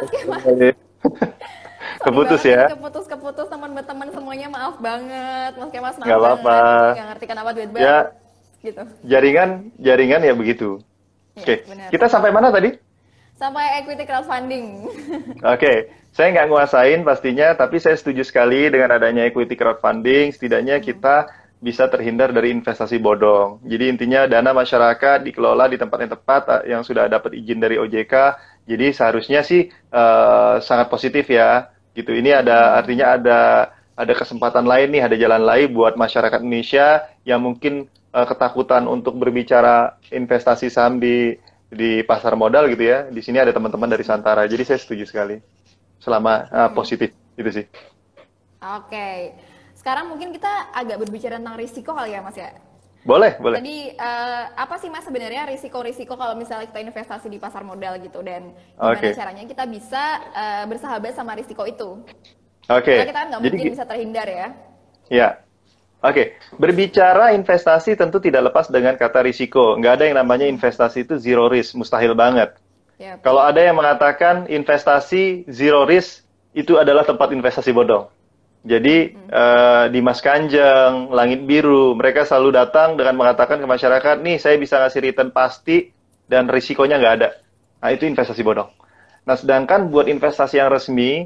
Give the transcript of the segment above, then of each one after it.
Mas Kemas. Sorry Keputus banget ini ya? keputus-keputus teman-teman semuanya, maaf banget. Mas Kemas maaf Nggak apa-apa. banget. Ini nggak ngerti kenapa tiba-tiba Ya, gitu. jaringan ya begitu. Iya, Oke, benar. kita sampai mana tadi? Sampai equity crowdfunding. Oke, saya nggak nguasain pastinya, tapi saya setuju sekali dengan adanya equity crowdfunding. Setidaknya kita bisa terhindar dari investasi bodong. Jadi intinya dana masyarakat dikelola di tempat yang tepat, yang sudah dapat izin dari OJK. Jadi seharusnya sih sangat positif ya. Gitu. Ini ada artinya ada kesempatan lain nih, ada jalan lain buat masyarakat Indonesia yang mungkin ketakutan untuk berbicara investasi saham di pasar modal gitu ya. Di sini ada teman-teman dari Santara. Jadi saya setuju sekali. Selama positif itu sih. Oke. Sekarang mungkin kita agak berbicara tentang risiko kali ya, Mas ya. Boleh, boleh. Tadi apa sih Mas sebenarnya risiko-risiko kalau misalnya kita investasi di pasar modal gitu, dan gimana Oke. caranya kita bisa bersahabat sama risiko itu? Karena Oke. kita nggak Jadi mungkin bisa terhindar ya. ya. Oke, berbicara investasi tentu tidak lepas dengan kata risiko. Nggak ada yang namanya investasi itu zero risk, mustahil banget. Yap. Kalau ada yang mengatakan investasi zero risk, itu adalah tempat investasi bodong. Jadi Dimas Kanjeng, Langit Biru, mereka selalu datang dengan mengatakan ke masyarakat, nih saya bisa ngasih return pasti dan risikonya nggak ada. Nah itu investasi bodong. Nah sedangkan buat investasi yang resmi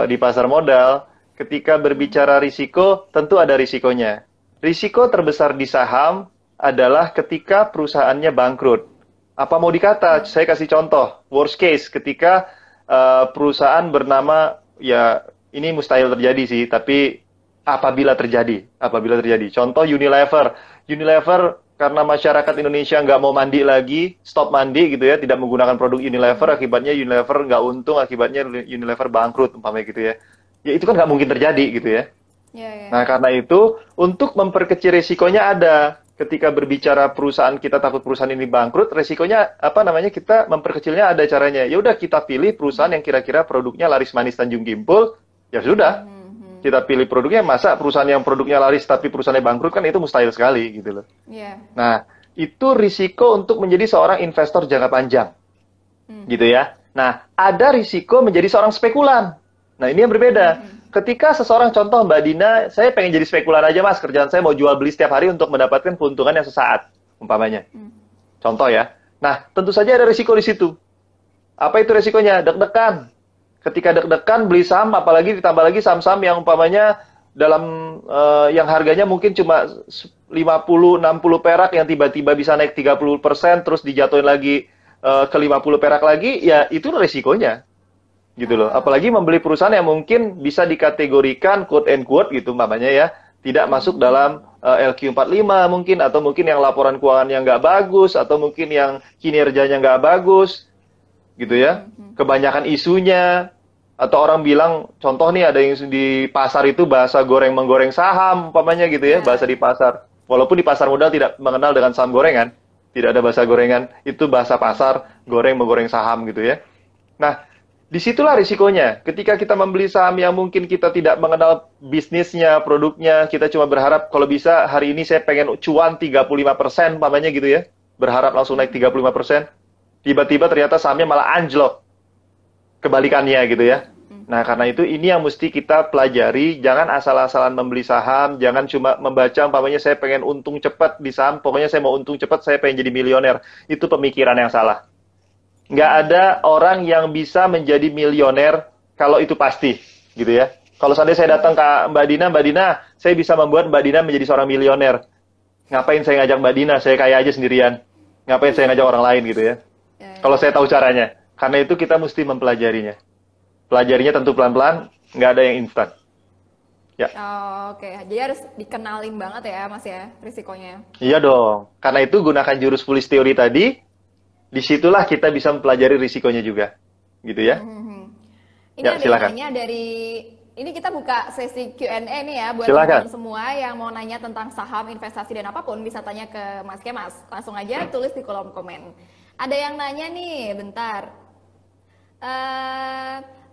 di pasar modal, ketika berbicara risiko, tentu ada risikonya. Risiko terbesar di saham adalah ketika perusahaannya bangkrut. Apa mau dikata? Saya kasih contoh. Worst case, ketika perusahaan bernama, ya ini mustahil terjadi sih, tapi apabila terjadi. Contoh Unilever. Unilever karena masyarakat Indonesia nggak mau mandi lagi, stop mandi gitu ya, tidak menggunakan produk Unilever, akibatnya Unilever nggak untung, akibatnya Unilever bangkrut, umpamanya gitu ya. Ya itu kan nggak mungkin terjadi gitu ya. Ya, ya, Nah, ya. karena itu, untuk memperkecil risikonya ada. Ketika berbicara perusahaan, kita takut perusahaan ini bangkrut, risikonya apa namanya, kita memperkecilnya ada caranya. Ya udah kita pilih perusahaan yang kira-kira produknya laris manis Tanjung Gimpul, ya sudah. Kita pilih produknya, masa perusahaan yang produknya laris tapi perusahaannya bangkrut, kan itu mustahil sekali gitu loh. Ya. Nah, itu risiko untuk menjadi seorang investor jangka panjang. Gitu ya. Nah, ada risiko menjadi seorang spekulan. Nah, ini yang berbeda. Ketika seseorang, contoh Mbak Dina, saya pengen jadi spekulan aja Mas, kerjaan saya mau jual beli setiap hari untuk mendapatkan keuntungan yang sesaat, umpamanya. Contoh ya. Nah, tentu saja ada risiko di situ. Apa itu risikonya? Deg-degan. Ketika deg-degan beli saham, apalagi ditambah lagi saham-saham yang umpamanya dalam yang harganya mungkin cuma 50-60 perak, yang tiba-tiba bisa naik 30%, terus dijatuhin lagi ke 50 perak lagi, ya itu risikonya. Gitu loh. Apalagi membeli perusahaan yang mungkin bisa dikategorikan quote and quote gitu umpamanya ya, tidak masuk dalam LQ45 mungkin, atau mungkin yang laporan keuangan yang nggak bagus, atau mungkin yang kinerjanya nggak bagus gitu ya. Kebanyakan isunya, atau orang bilang, contoh nih ada yang di pasar itu bahasa goreng menggoreng saham umpamanya gitu ya, bahasa di pasar. Walaupun di pasar modal tidak mengenal dengan saham gorengan, tidak ada bahasa gorengan, itu bahasa pasar, goreng menggoreng saham gitu ya. Nah, disitulah risikonya. Ketika kita membeli saham yang mungkin kita tidak mengenal bisnisnya, produknya, kita cuma berharap kalau bisa hari ini saya pengen cuan 35%, umpamanya gitu ya. Berharap langsung naik 35%. Tiba-tiba ternyata sahamnya malah anjlok. Kebalikannya gitu ya. Nah, karena itu ini yang mesti kita pelajari. Jangan asal-asalan membeli saham. Jangan cuma membaca, umpamanya saya pengen untung cepat di saham. Pokoknya saya mau untung cepat, saya pengen jadi milioner. Itu pemikiran yang salah. Nggak ada orang yang bisa menjadi milioner kalau itu pasti, gitu ya. Kalau seandainya saya datang ke Mbak Dina, saya bisa membuat Mbak Dina menjadi seorang milioner. Ngapain saya ngajak Mbak Dina, saya kaya aja sendirian. Ngapain saya ngajak orang lain gitu ya. Kalau saya tahu caranya. Karena itu kita mesti mempelajarinya. Pelajarinya tentu pelan-pelan, nggak ada yang instan. Ya. Oke, jadi harus dikenalin banget ya Mas ya, risikonya. Iya dong. Karena itu gunakan jurus foolish theory tadi, disitulah kita bisa mempelajari risikonya juga. Gitu ya. Ini Ya, ada silakan. yang nanya dari, ini kita buka sesi Q&A nih ya, buat Silakan. teman-teman semua yang mau nanya tentang saham, investasi, dan apapun, bisa tanya ke Mas Kemas. Langsung aja tulis di kolom komen. Ada yang nanya nih, bentar.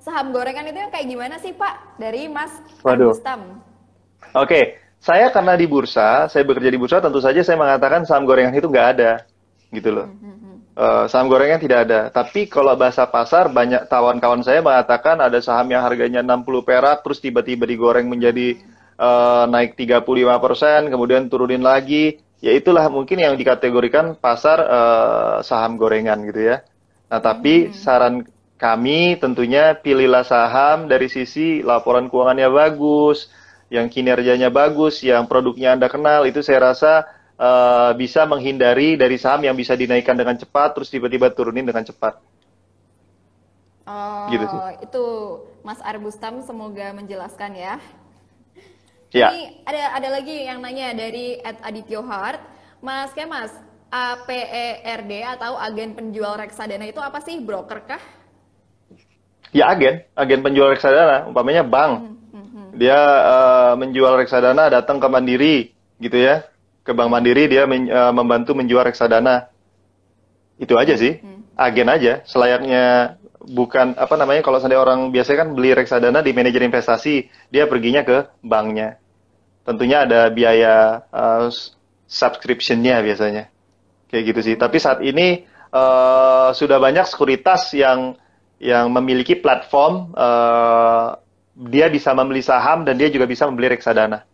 Saham gorengan itu yang kayak gimana sih Pak? Dari Mas Waduh. Agustam. Oke, saya karena di bursa, saya bekerja di bursa, tentu saja saya mengatakan saham gorengan itu nggak ada, gitu loh. Saham gorengan tidak ada. Tapi kalau bahasa pasar, banyak kawan-kawan saya mengatakan ada saham yang harganya 60 perak, terus tiba-tiba digoreng menjadi naik 35%, kemudian turunin lagi. Ya itulah mungkin yang dikategorikan pasar saham gorengan gitu ya. Nah, tapi saran kami tentunya pilihlah saham dari sisi laporan keuangannya bagus, yang kinerjanya bagus, yang produknya Anda kenal, itu saya rasa bisa menghindari dari saham yang bisa dinaikkan dengan cepat, terus tiba-tiba turunin dengan cepat. Gitu sih. Oh, itu Mas Arbustam semoga menjelaskan ya. Ya. Ini ada lagi yang nanya dari @adityohart, Mas Kemas, APERD atau agen penjual reksadana itu apa sih? Broker kah? Ya agen penjual reksadana, umpamanya bank. Dia menjual reksadana, datang ke Mandiri, gitu ya. Ke Bank Mandiri dia membantu menjual reksadana. Itu aja sih, agen aja. Selayaknya bukan apa namanya, kalau seandainya orang biasanya kan beli reksadana di manajer investasi, dia perginya ke banknya. Tentunya ada biaya subscription-nya biasanya. Kayak gitu sih. Tapi saat ini sudah banyak sekuritas yang memiliki platform, dia bisa membeli saham dan dia juga bisa membeli reksadana.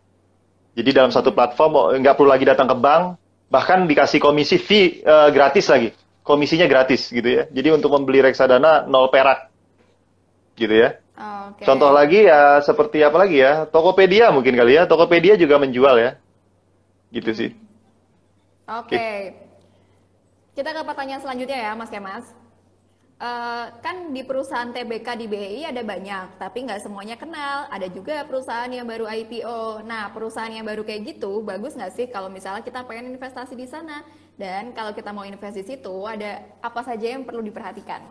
Jadi dalam satu platform nggak perlu lagi datang ke bank, bahkan dikasih komisi fee gratis lagi. Komisinya gratis gitu ya. Jadi untuk membeli reksadana 0 perak. Gitu ya. Okay. Contoh lagi ya seperti apa lagi ya? Tokopedia mungkin kali ya. Tokopedia juga menjual ya. Gitu sih. Oke. Kita ke pertanyaan selanjutnya ya Mas Kemas. Kan di perusahaan TBK di BI ada banyak, tapi nggak semuanya kenal. Ada juga perusahaan yang baru IPO. Nah, perusahaan yang baru kayak gitu, bagus nggak sih kalau misalnya kita pengen investasi di sana? Dan kalau kita mau investasi di situ, ada apa saja yang perlu diperhatikan?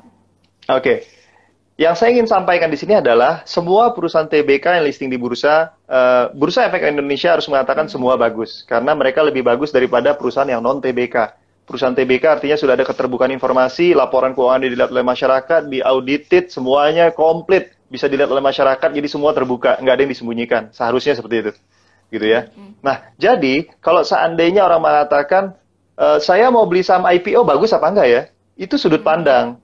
Oke. Yang saya ingin sampaikan di sini adalah semua perusahaan TBK yang listing di bursa, Bursa Efek Indonesia harus mengatakan semua bagus. Karena mereka lebih bagus daripada perusahaan yang non-TBK. Perusahaan TBK artinya sudah ada keterbukaan informasi, laporan keuangan dilihat oleh masyarakat, diaudited, semuanya komplit, bisa dilihat oleh masyarakat, jadi semua terbuka, nggak ada yang disembunyikan. Seharusnya seperti itu, gitu ya. Nah, jadi kalau seandainya orang mengatakan, saya mau beli saham IPO, bagus apa enggak ya? Itu sudut pandang.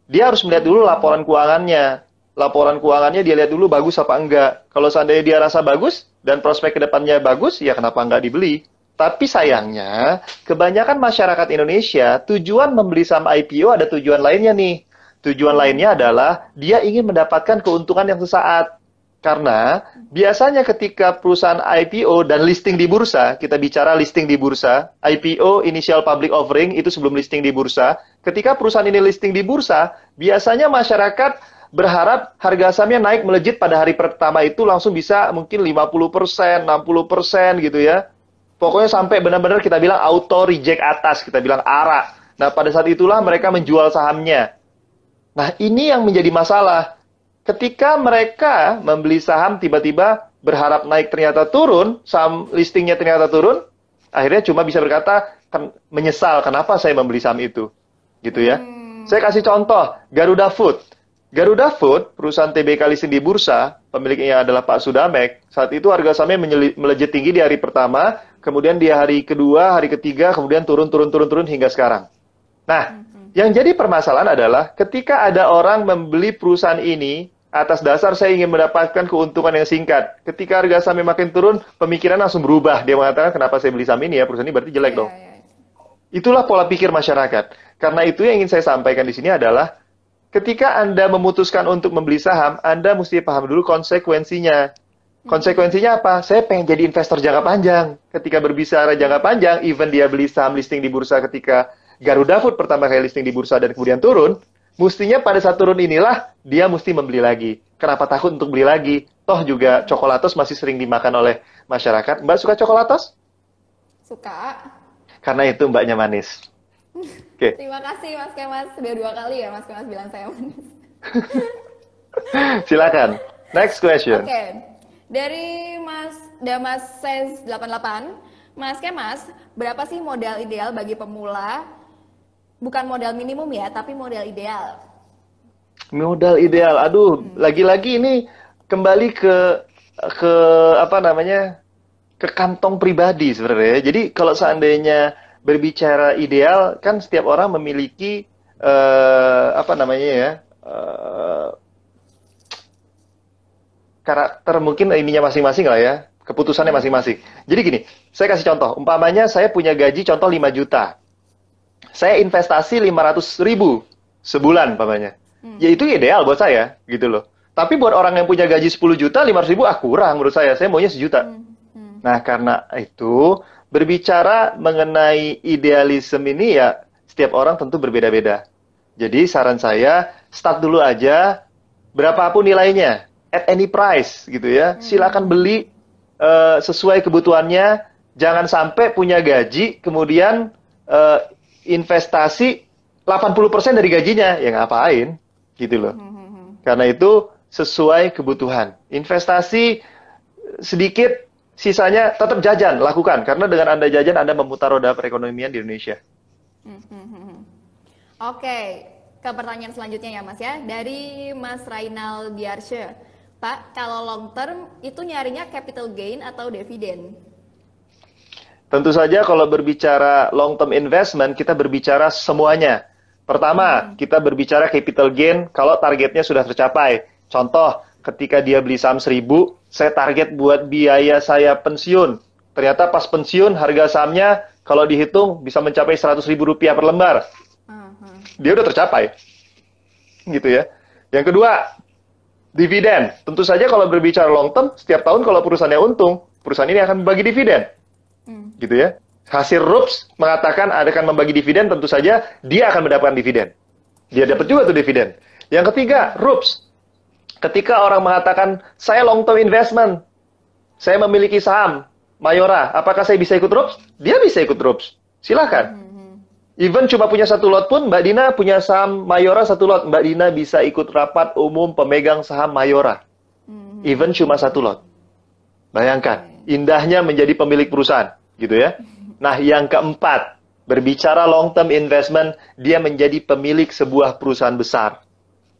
Dia harus melihat dulu laporan keuangannya. Laporan keuangannya dia lihat dulu bagus apa enggak. Kalau seandainya dia rasa bagus, dan prospek kedepannya bagus, ya kenapa enggak dibeli? Tapi sayangnya, kebanyakan masyarakat Indonesia, tujuan membeli saham IPO ada tujuan lainnya nih. Tujuan lainnya adalah dia ingin mendapatkan keuntungan yang sesaat. Karena biasanya ketika perusahaan IPO dan listing di bursa, kita bicara listing di bursa, IPO, Initial Public Offering, itu sebelum listing di bursa. Ketika perusahaan ini listing di bursa, biasanya masyarakat berharap harga sahamnya naik melejit pada hari pertama itu langsung bisa mungkin 50%, 60% gitu ya. Pokoknya sampai benar-benar kita bilang auto reject atas, kita bilang ARA. Nah, pada saat itulah mereka menjual sahamnya. Nah, ini yang menjadi masalah. Ketika mereka membeli saham tiba-tiba berharap naik ternyata turun, saham listingnya ternyata turun, akhirnya cuma bisa berkata, menyesal kenapa saya membeli saham itu. Gitu ya. Saya kasih contoh, Garuda Food. Garuda Food, perusahaan TBK listing di bursa, pemiliknya adalah Pak Sudamek. Saat itu harga sahamnya melejit tinggi di hari pertama, kemudian di hari kedua, hari ketiga, kemudian turun hingga sekarang. Nah, yang jadi permasalahan adalah ketika ada orang membeli perusahaan ini atas dasar saya ingin mendapatkan keuntungan yang singkat. Ketika harga sahamnya makin turun, pemikiran langsung berubah. Dia mengatakan, kenapa saya beli saham ini ya? Perusahaan ini berarti jelek dong. Itulah pola pikir masyarakat. Karena itu yang ingin saya sampaikan di sini adalah ketika Anda memutuskan untuk membeli saham, Anda mesti paham dulu konsekuensinya. Konsekuensinya apa? Saya pengen jadi investor jangka panjang. Ketika berbicara jangka panjang, even dia beli saham listing di bursa ketika Garuda Food pertama kali listing di bursa dan kemudian turun, mestinya pada saat turun inilah dia mesti membeli lagi. Kenapa takut untuk beli lagi? Toh juga coklatos masih sering dimakan oleh masyarakat. Mbak suka coklatos? Suka. Karena itu mbaknya manis. Okay. Terima kasih Mas Kemas, sudah 2 kali ya Mas Kemas bilang saya manis. Silakan. Next question. Oke. Dari Mas Damas Ses 88, Mas Kemas, berapa sih modal ideal bagi pemula? Bukan modal minimum ya, tapi modal ideal. Modal ideal. Aduh, lagi-lagi ini kembali ke apa namanya? Ke kantong pribadi sebenarnya. Jadi kalau seandainya berbicara ideal, kan setiap orang memiliki apa namanya ya, karakter mungkin ininya masing-masing lah ya, keputusannya masing-masing. Jadi gini, saya kasih contoh, umpamanya saya punya gaji contoh 5 juta, saya investasi 500.000 sebulan umpamanya. Ya itu ideal buat saya, gitu loh. Tapi buat orang yang punya gaji 10 juta, 500.000 kurang menurut saya maunya sejuta. Nah, karena itu, berbicara mengenai idealisme ini ya, setiap orang tentu berbeda-beda. Jadi saran saya, start dulu aja, berapapun nilainya, at any price, gitu ya. Silakan beli sesuai kebutuhannya, jangan sampai punya gaji, kemudian investasi 80% dari gajinya, ya ngapain, gitu loh. Karena itu sesuai kebutuhan. Investasi sedikit, sisanya tetap jajan, lakukan. Karena dengan Anda jajan, Anda memutar roda perekonomian di Indonesia. Oke, ke pertanyaan selanjutnya ya Mas ya. Dari Mas Rainal Diarsya. Pak, kalau long term itu nyarinya capital gain atau dividen? Tentu saja kalau berbicara long term investment, kita berbicara semuanya. Pertama, kita berbicara capital gain kalau targetnya sudah tercapai. Contoh, ketika dia beli saham 1.000, saya target buat biaya saya pensiun. Ternyata pas pensiun, harga sahamnya kalau dihitung bisa mencapai Rp100.000 per lembar. Dia udah tercapai. Gitu ya. Yang kedua, dividen. Tentu saja kalau berbicara long term, setiap tahun kalau perusahaannya untung, perusahaan ini akan membagi dividen. Gitu ya. Hasil RUPS mengatakan akan membagi dividen, tentu saja dia akan mendapatkan dividen. Dia dapat juga tuh dividen. Yang ketiga, RUPS. Ketika orang mengatakan, saya long term investment, saya memiliki saham Mayora, apakah saya bisa ikut RUPS? Dia bisa ikut RUPS. Silakan. Even cuma punya 1 lot pun, Mbak Dina punya saham Mayora 1 lot, Mbak Dina bisa ikut rapat umum pemegang saham Mayora. Even cuma 1 lot. Bayangkan, indahnya menjadi pemilik perusahaan, gitu ya. Nah, yang keempat, berbicara long term investment, dia menjadi pemilik sebuah perusahaan besar.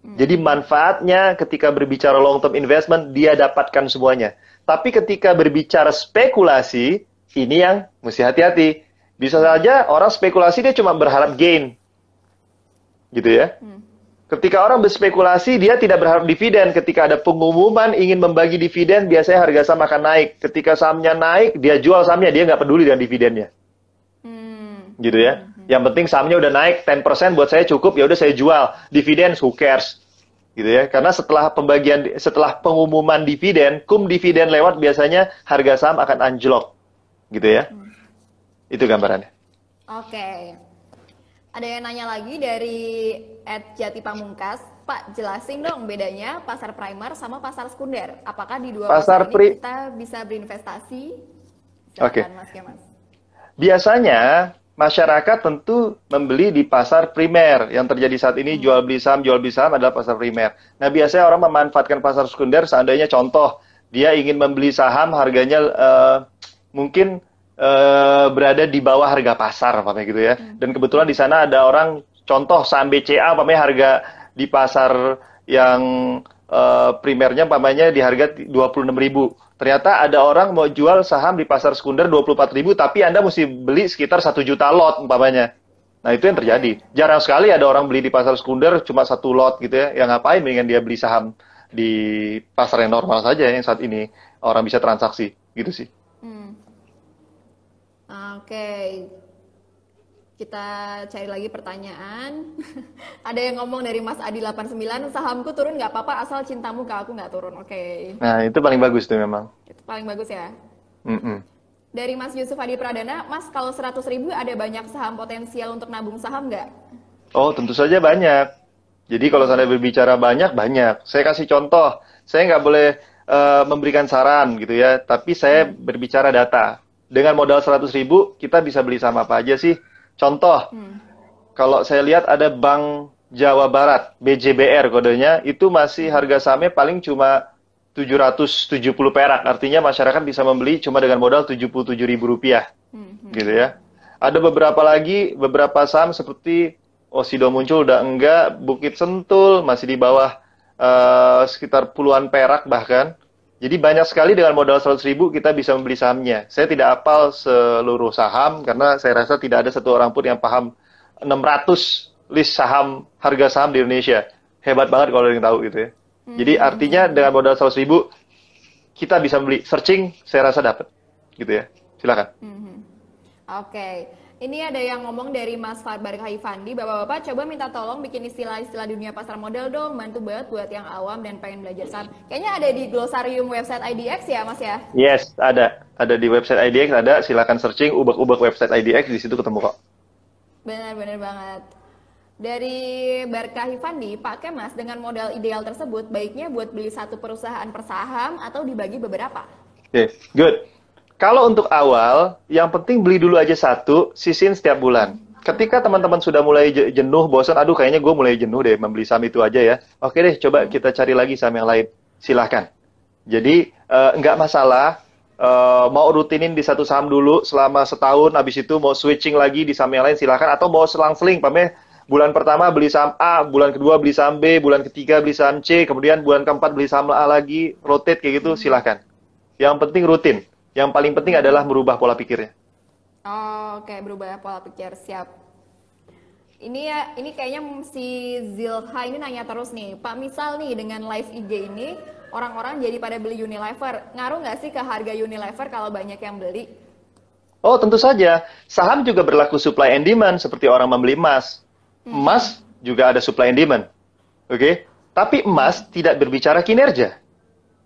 Jadi manfaatnya ketika berbicara long term investment, dia dapatkan semuanya. Tapi ketika berbicara spekulasi, ini yang mesti hati-hati. Bisa saja orang spekulasi dia cuma berharap gain. Gitu ya. Ketika orang berspekulasi, dia tidak berharap dividen. Ketika ada pengumuman ingin membagi dividen, biasanya harga saham akan naik. Ketika sahamnya naik, dia jual sahamnya, dia nggak peduli dengan dividennya. Gitu ya. Yang penting sahamnya udah naik 10% buat saya cukup, ya udah saya jual. Dividen who cares. Gitu ya. Karena setelah pengumuman dividen, dividen lewat biasanya harga saham akan anjlok. Gitu ya. Itu gambarannya. Oke. Ada yang nanya lagi dari @jatipamungkas. Pak, jelasin dong bedanya pasar primer sama pasar sekunder. Apakah di dua pasar ini kita bisa berinvestasi? Oke. Mas Kemas. Biasanya masyarakat tentu membeli di pasar primer. Yang terjadi saat ini jual beli saham adalah pasar primer. Nah, biasanya orang memanfaatkan pasar sekunder seandainya contoh, dia ingin membeli saham harganya mungkin berada di bawah harga pasar, Pak, gitu ya. Dan kebetulan di sana ada orang, contoh saham BCA, harga di pasar yang primernya, di harga 26.000. Ternyata ada orang mau jual saham di pasar sekunder 24.000, tapi Anda mesti beli sekitar 1 juta lot, umpamanya. Nah, itu yang terjadi. Jarang sekali ada orang beli di pasar sekunder cuma 1 lot, gitu ya. Yang ngapain, mendingan dia beli saham di pasar yang normal saja, yang saat ini orang bisa transaksi, gitu sih. Oke, kita cari lagi pertanyaan. Ada yang ngomong dari Mas Adi 89, sahamku turun nggak apa-apa asal cintamu ke aku nggak turun. Oke. Nah, itu paling bagus tuh memang. Itu paling bagus ya. Dari Mas Yusuf Adi Pradana, Mas kalau 100.000 ada banyak saham potensial untuk nabung saham nggak? Oh, tentu saja banyak. Jadi kalau saya berbicara banyak. Saya kasih contoh. Saya nggak boleh memberikan saran gitu ya, tapi saya berbicara data. Dengan modal 100.000, kita bisa beli saham apa aja sih? Contoh, kalau saya lihat ada Bank Jawa Barat, BJBR kodenya, itu masih harga sahamnya paling cuma 770 perak. Artinya masyarakat bisa membeli cuma dengan modal Rp77.000. Gitu ya. Ada beberapa saham seperti Osido muncul, udah enggak, Bukit Sentul masih di bawah sekitar puluhan perak bahkan. Jadi banyak sekali dengan modal 100.000 kita bisa membeli sahamnya. Saya tidak hafal seluruh saham karena saya rasa tidak ada satu orang pun yang paham 600 list saham, harga saham di Indonesia. Hebat banget kalau ada yang tahu gitu ya. Jadi artinya dengan modal 100.000 kita bisa beli, searching saya rasa dapat gitu ya. Silakan. Oke, ini ada yang ngomong dari Mas Barkah Ivandi, Bapak-bapak coba minta tolong bikin istilah-istilah dunia pasar modal dong, bantu banget buat yang awam dan pengen belajar saham. Kayaknya ada di glosarium website IDX ya Mas ya? Yes, ada. Ada di website IDX, ada. Silakan searching, ubek-ubek website IDX, di situ ketemu kok. Benar-benar banget. Dari Barkah Ivandi, Pak Kemas, dengan modal ideal tersebut, baiknya buat beli satu perusahaan per saham atau dibagi beberapa? Oke, good. Kalau untuk awal, yang penting beli dulu aja satu, sisin setiap bulan. Ketika teman-teman sudah mulai jenuh, bosan, aduh kayaknya gue mulai jenuh deh membeli saham itu aja ya. Oke deh, coba kita cari lagi saham yang lain. Silahkan. Jadi, nggak masalah. Mau rutinin di satu saham dulu selama setahun, habis itu mau switching lagi di saham yang lain, silahkan. Atau mau selang-seling, pamnya bulan pertama beli saham A, bulan kedua beli saham B, bulan ketiga beli saham C, kemudian bulan keempat beli saham A lagi, rotate kayak gitu, silahkan. Yang penting rutin. Yang paling penting adalah merubah pola pikirnya. Oke, berubah pola pikir, siap. Ini kayaknya si Zilha ini nanya terus nih, Pak, misal nih dengan live IG ini, orang-orang jadi pada beli Unilever, ngaruh nggak sih ke harga Unilever kalau banyak yang beli? Oh, tentu saja. Saham juga berlaku supply and demand, seperti orang membeli emas. Emas juga ada supply and demand. Oke? Tapi emas tidak berbicara kinerja.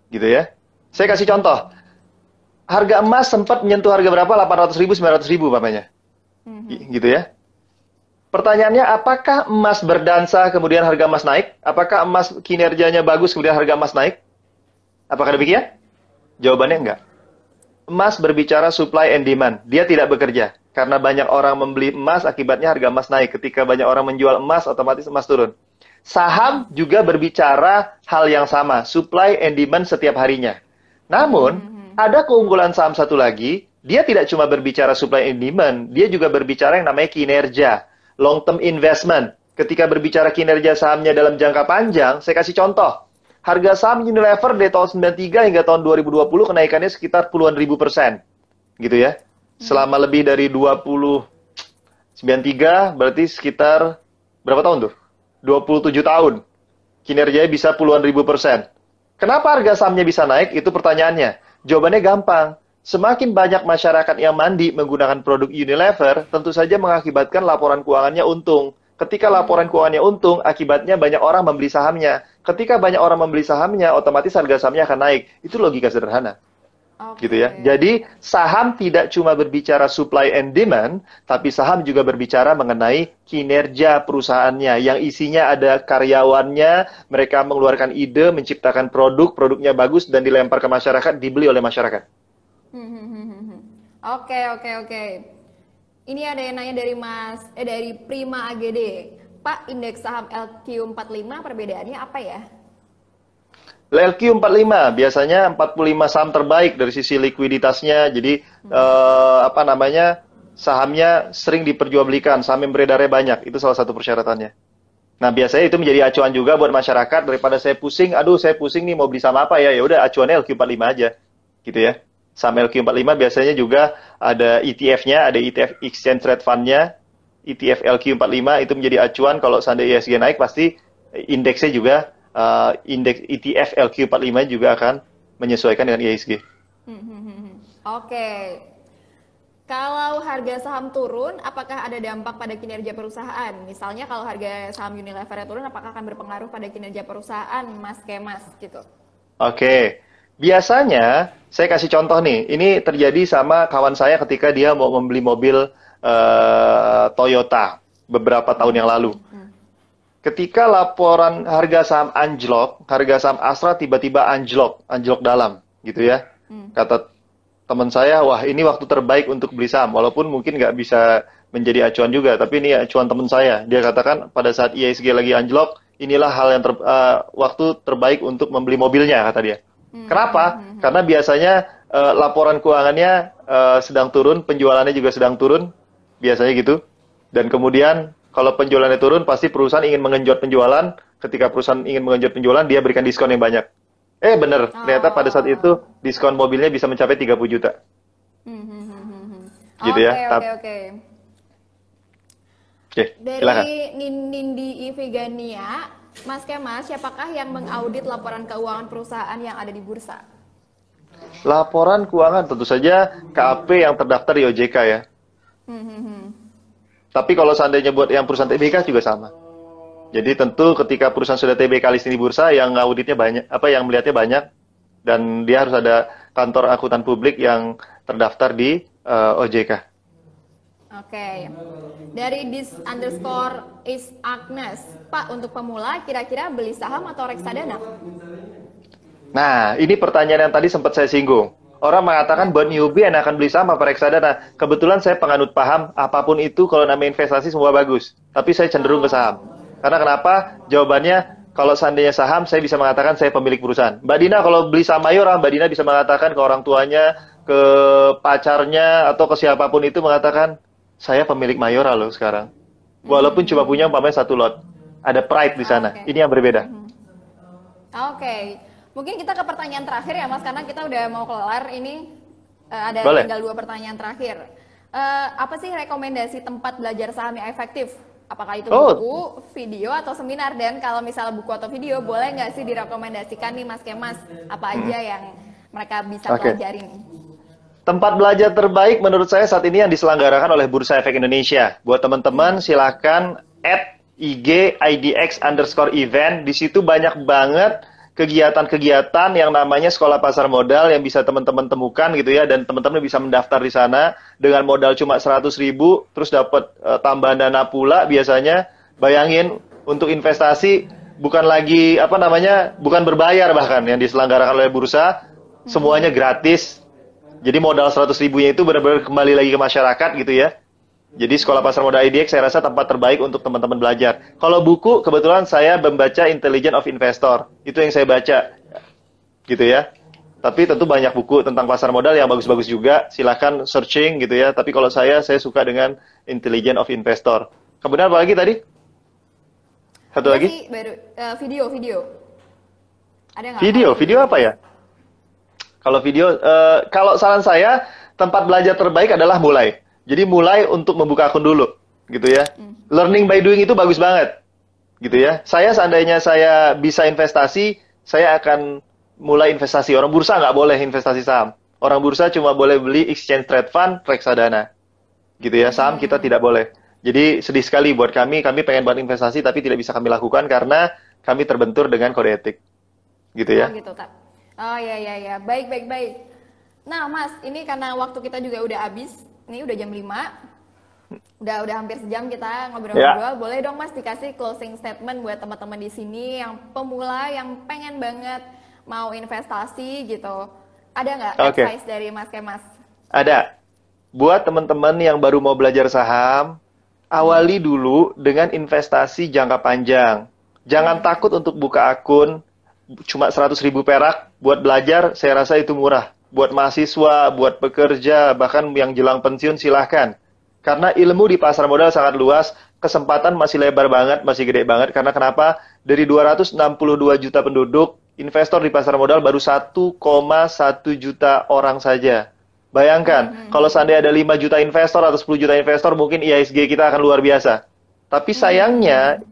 Gitu ya. Saya kasih contoh. Harga emas sempat menyentuh harga berapa? 800.000, 900.000 papanya. Gitu ya. Pertanyaannya, apakah emas berdansa kemudian harga emas naik? Apakah emas kinerjanya bagus kemudian harga emas naik? Apakah demikian? Jawabannya enggak. Emas berbicara supply and demand. Dia tidak bekerja. Karena banyak orang membeli emas, akibatnya harga emas naik. Ketika banyak orang menjual emas, otomatis emas turun. Saham juga berbicara hal yang sama. Supply and demand setiap harinya. Namun, ada keunggulan saham satu lagi, dia tidak cuma berbicara supply and demand, dia juga berbicara yang namanya kinerja, long term investment. Ketika berbicara kinerja sahamnya dalam jangka panjang, saya kasih contoh. Harga saham Unilever dari tahun 93 hingga tahun 2020 kenaikannya sekitar puluhan ribu %. Gitu ya. Selama lebih dari 93 berarti sekitar berapa tahun tuh? 27 tahun. Kinerjanya bisa puluhan ribu %. Kenapa harga sahamnya bisa naik? Itu pertanyaannya. Jawabannya gampang. Semakin banyak masyarakat yang mandi menggunakan produk Unilever, tentu saja mengakibatkan laporan keuangannya untung. Ketika laporan keuangannya untung, akibatnya banyak orang membeli sahamnya. Ketika banyak orang membeli sahamnya, otomatis harga sahamnya akan naik. Itu logika sederhana. Gitu ya. Jadi, saham tidak cuma berbicara supply and demand, tapi saham juga berbicara mengenai kinerja perusahaannya, yang isinya ada karyawannya, mereka mengeluarkan ide, menciptakan produk, produknya bagus, dan dilempar ke masyarakat, dibeli oleh masyarakat. Oke. Ini ada yang nanya dari Prima AGD. Pak, indeks saham LQ45 perbedaannya apa ya? LQ45 biasanya 45 saham terbaik dari sisi likuiditasnya. Jadi sahamnya sering diperjualbelikan, saham yang beredarnya banyak. Itu salah satu persyaratannya. Nah, biasanya itu menjadi acuan juga buat masyarakat, daripada saya pusing, saya pusing nih mau beli saham apa ya? Ya udah acuannya LQ45 aja. Gitu ya. Saham LQ45 biasanya juga ada ETF-nya, ada ETF Exchange Trade Fund-nya. ETF LQ45 itu menjadi acuan kalau seandainya ISG naik, pasti indeksnya juga indeks ETF LQ45 juga akan menyesuaikan dengan ISG. Oke. Kalau harga saham turun, apakah ada dampak pada kinerja perusahaan? Misalnya kalau harga saham Unilever turun, apakah akan berpengaruh pada kinerja perusahaan, Mas Kemas gitu? Oke. Biasanya, saya kasih contoh nih, ini terjadi sama kawan saya ketika dia mau membeli mobil Toyota beberapa tahun yang lalu. Ketika laporan harga saham anjlok, harga saham Astra tiba-tiba anjlok dalam, gitu ya. Kata teman saya, wah ini waktu terbaik untuk beli saham, walaupun mungkin nggak bisa menjadi acuan juga, tapi ini acuan teman saya. Dia katakan pada saat IISG lagi anjlok, inilah hal yang waktu terbaik untuk membeli mobilnya, kata dia. Kenapa? Karena biasanya laporan keuangannya sedang turun, penjualannya juga sedang turun, biasanya gitu. Dan kemudian kalau penjualannya turun, pasti perusahaan ingin mengenjot penjualan. Ketika perusahaan ingin mengenjot penjualan, dia berikan diskon yang banyak. Bener, ternyata pada saat Oh. itu diskon mobilnya bisa mencapai 30 juta. Gitu Oke, ya. oke, oke. Oke, silakan. Dari Nindi Ivegania, Mas Kemas, siapakah yang mengaudit laporan keuangan perusahaan yang ada di bursa? Laporan keuangan tentu saja KAP yang terdaftar di OJK ya. Tapi kalau seandainya buat yang perusahaan TBK juga sama. Jadi tentu ketika perusahaan sudah TBK listing di bursa, yang auditnya banyak, yang melihatnya banyak, dan dia harus ada kantor akuntan publik yang terdaftar di OJK. Oke. Dari dis_is Agnes, Pak, untuk pemula kira-kira beli saham atau reksadana? Nah, ini pertanyaan yang tadi sempat saya singgung. Orang mengatakan buat newbie enakan beli saham apa reksadana. Kebetulan saya penganut paham, apapun itu kalau namanya investasi semua bagus. Tapi saya cenderung ke saham. Karena kenapa? Jawabannya, kalau seandainya saham, saya bisa mengatakan saya pemilik perusahaan. Mbak Dina, kalau beli saham Mayora, Mbak Dina bisa mengatakan ke orang tuanya, ke pacarnya, atau ke siapapun itu mengatakan, saya pemilik Mayora loh sekarang. Walaupun cuma punya umpamanya 1 lot. Ada pride di sana. Oke. Ini yang berbeda. Oke. Mungkin kita ke pertanyaan terakhir ya, Mas, karena kita udah mau kelar ini. Ada Boleh. tinggal 2 pertanyaan terakhir. Apa sih rekomendasi tempat belajar saham yang efektif? Apakah itu Oh, buku, video, atau seminar? Dan kalau misalnya buku atau video, boleh nggak sih direkomendasikan nih Mas Kemas, apa aja yang mereka bisa oke. pelajarin? Tempat belajar terbaik menurut saya saat ini yang diselenggarakan oleh Bursa Efek Indonesia. Buat teman-teman silakan add IG IDX_event. Di situ banyak banget kegiatan-kegiatan yang namanya sekolah pasar modal yang bisa teman-teman temukan gitu ya, dan teman-teman bisa mendaftar di sana dengan modal cuma 100.000 terus dapat tambahan dana pula biasanya. Bayangin, untuk investasi bukan lagi bukan berbayar, bahkan yang diselenggarakan oleh bursa semuanya gratis. Jadi modal 100 ribunya itu benar-benar kembali lagi ke masyarakat gitu ya. Jadi sekolah pasar modal IDX saya rasa tempat terbaik untuk teman-teman belajar. Kalau buku, kebetulan saya membaca Intelligence of Investor. Itu yang saya baca. Gitu ya. Tapi tentu banyak buku tentang pasar modal yang bagus-bagus juga. Silahkan searching gitu ya. Tapi kalau saya suka dengan Intelligence of Investor. Kemudian apa lagi tadi? Satu Ada lagi? sih baru video. Ada nggak? Video apa ya? Kalau video, kalau saran saya, tempat belajar terbaik adalah mulai. Jadi mulai untuk membuka akun dulu, gitu ya. Learning by doing itu bagus banget, gitu ya. Seandainya saya bisa investasi, saya akan mulai investasi. Orang bursa nggak boleh investasi saham. Orang bursa cuma boleh beli exchange trade fund, reksadana, gitu ya. Saham kita tidak boleh. Jadi sedih sekali buat kami pengen buat investasi, tapi tidak bisa kami lakukan karena kami terbentur dengan kode etik, gitu Oh ya. gitu, tak. Oh ya. Baik. Nah, Mas, ini karena waktu kita juga udah habis. Ini udah jam 5. Udah hampir sejam kita ngobrol-ngobrol. Ya. Boleh dong Mas dikasih closing statement buat teman-teman di sini yang pemula yang pengen banget mau investasi gitu. Ada nggak Oke. advice dari Mas Kemas? Ada. Buat teman-teman yang baru mau belajar saham, awali dulu dengan investasi jangka panjang. Jangan takut untuk buka akun, cuma 100.000 perak buat belajar, saya rasa itu murah. Buat mahasiswa, buat pekerja, bahkan yang jelang pensiun silahkan. Karena ilmu di pasar modal sangat luas, kesempatan masih lebar banget, masih gede banget. Karena kenapa? Dari 262 juta penduduk, investor di pasar modal baru 1,1 juta orang saja. Bayangkan, kalau seandainya ada 5 juta investor atau 10 juta investor, mungkin IHSG kita akan luar biasa. Tapi sayangnya,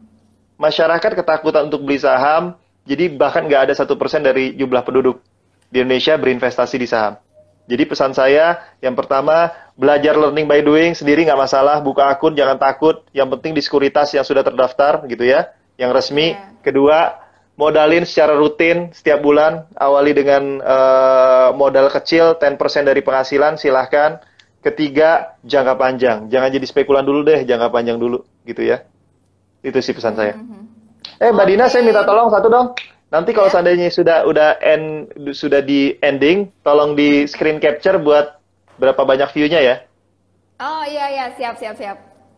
masyarakat ketakutan untuk beli saham, jadi bahkan nggak ada 1% dari jumlah penduduk di Indonesia berinvestasi di saham. Jadi pesan saya, yang pertama, belajar learning by doing, sendiri nggak masalah, buka akun, jangan takut, yang penting di sekuritas yang sudah terdaftar, gitu ya, yang resmi. Yeah. Kedua, modalin secara rutin setiap bulan, awali dengan modal kecil, 10% dari penghasilan, silahkan. Ketiga, jangka panjang, jangan jadi spekulan dulu deh, jangka panjang dulu, gitu ya. Itu sih pesan saya. Mbak Dina, saya minta tolong satu dong. Nanti kalau seandainya sudah di ending, tolong di screen capture buat berapa banyak view-nya ya. Oh iya, siap.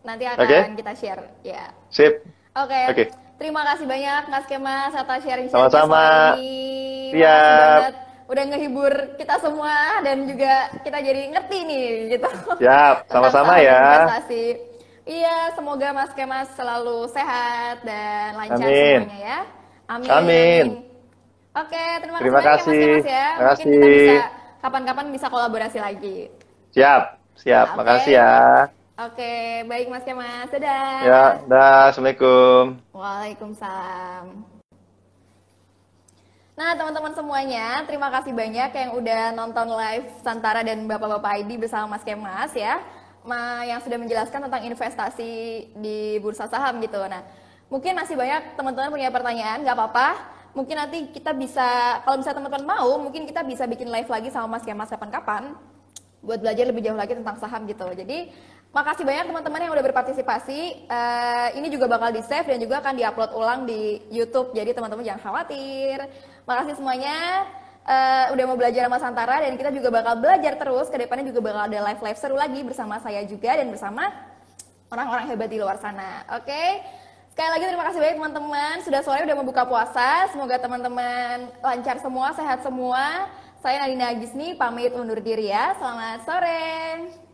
Nanti akan kita share. Ya. Sip. Oke. Terima kasih banyak Mas Kemas atas sharing Sama-sama. ini. Iya. Makasih banget udah ngehibur kita semua dan juga kita jadi ngerti nih gitu. Siap, sama-sama tentang ya. investasi. Iya, semoga Mas Kemas selalu sehat dan lancar Amin. semuanya ya. Amin. Amin. Oke, terima kasih Terima banyak ya Mas kasih. Kemas ya. Terima Mungkin kita kasih. bisa kapan-kapan bisa kolaborasi lagi. Siap, siap. Oke. Makasih ya. Oke, baik Mas Kemas. Dadah. Ya, dah. Assalamualaikum. Waalaikumsalam. Nah, teman-teman semuanya, terima kasih banyak yang udah nonton live Santara dan Bapak-Bapak ID bersama Mas Kemas ya, yang sudah menjelaskan tentang investasi di bursa saham gitu. Nah, mungkin masih banyak teman-teman punya pertanyaan, nggak apa-apa. Mungkin nanti kita bisa, kalau misalnya teman-teman mau, mungkin kita bisa bikin live lagi sama Mas Kemas kapan-kapan buat belajar lebih jauh lagi tentang saham gitu. Jadi makasih banyak teman-teman yang udah berpartisipasi. Ini juga bakal di save dan juga akan diupload ulang di YouTube. Jadi teman-teman jangan khawatir. Makasih semuanya udah mau belajar sama Santara, dan kita juga bakal belajar terus. Kedepannya juga bakal ada live seru lagi bersama saya juga dan bersama orang-orang hebat di luar sana. Oke. Sekali lagi terima kasih banyak teman-teman. Sudah sore udah mau buka puasa. Semoga teman-teman lancar semua, sehat semua. Saya Nadine Agisni, pamit undur diri ya. Selamat sore.